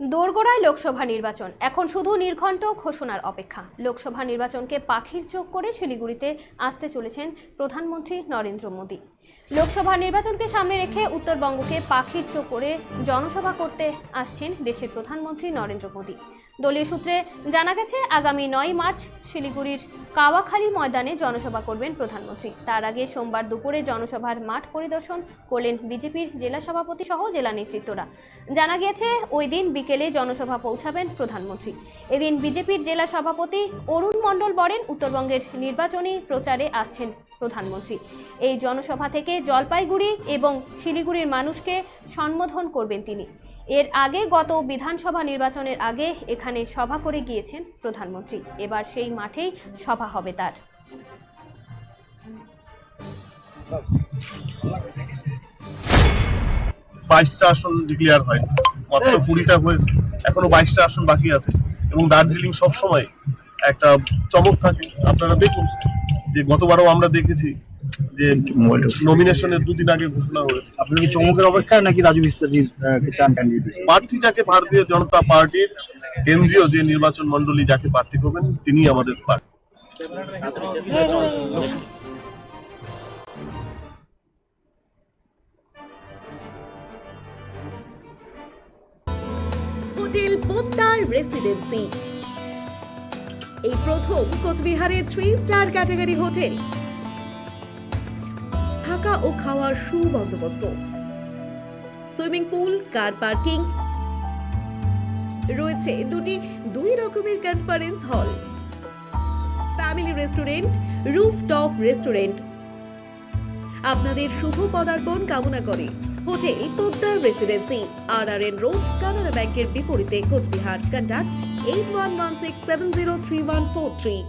দোরগোড়ায় লোকসভা নির্বাচন, এখন শুধু নির্ঘণ্ট ঘোষণার অপেক্ষা। লোকসভা নির্বাচনকে পাখির চোখ করে শিলিগুড়িতে আসতে চলেছেন প্রধানমন্ত্রী নরেন্দ্র মোদী। লোকসভা নির্বাচনকে সামনে রেখে উত্তরবঙ্গকে পাখির চোখ করে জনসভা করতে আসছেন দেশের প্রধানমন্ত্রী নরেন্দ্র মোদী। দলীয় সূত্রে জানা গেছে, আগামী 9 মার্চ শিলিগুড়ির কাওয়াখালী ময়দানে জনসভা করবেন প্রধানমন্ত্রী। তার আগে সোমবার দুপুরে জনসভার মাঠ পরিদর্শন করলেন বিজেপির জেলা সভাপতি সহ জেলা নেতৃত্বরা। জানা গিয়েছে, ওই দিন বিকেলে জনসভা পৌঁছাবেন প্রধানমন্ত্রী। এদিন বিজেপির জেলা সভাপতি অরুণ মণ্ডল বলেন, উত্তরবঙ্গের নির্বাচনী প্রচারে আসছেন প্রধানমন্ত্রী। এই জনসভা থেকে জলপাইগুড়ি এবং শিলিগুড়ির মানুষকে সম্বোধন করবেন তিনি। এর আগে গত বিধানসভা নির্বাচনের আগে এখানে সভা করে গিয়েছেন প্রধানমন্ত্রী। এবার সেই মাঠেই সভা হবে তার। 22টা আসন ডিক্লেয়ার হয়, মাত্র 20টা হয়েছে, এখনো 22টা আসন বাকি আছে। এবং দার্জিলিং সবসময় একটা চমক থাকে। আপনারা দেখুন যে গতবারও আমরা দেখেছি যে নমিনেশনের দুদিন আগে ঘোষণা হয়েছে। আপনার কি চমকের অপেক্ষা নাকি রাজু বিশ্বাসী চান ক্যান্ডিডেট? প্রার্থী যাকে ভারতীয় জনতা পার্টির কেন্দ্রীয় যে নির্বাচন মন্ডলী যাকে প্রার্থী করবেন তিনি আমাদের প্রার্থী। হোটেল পোদ্দার রেসিডেন্সি এই প্রথম কোচবিহারের 3 স্টার ক্যাটাগরি হোটেল। থাকা ও খাওয়ার সুবন্দোবস্ত, সুইমিং পুল, কার পার্কিং, রয়েছে দুই রকমের conference hall, family restaurant, rooftop restaurant. আপনাদের শুভ পদার্পণ কামনা করে hotel Poddar residency, RRN road, Canara ব্যাংকের বিপরীতে, কোচবিহার। কন্ট্যাক্ট 8116703143।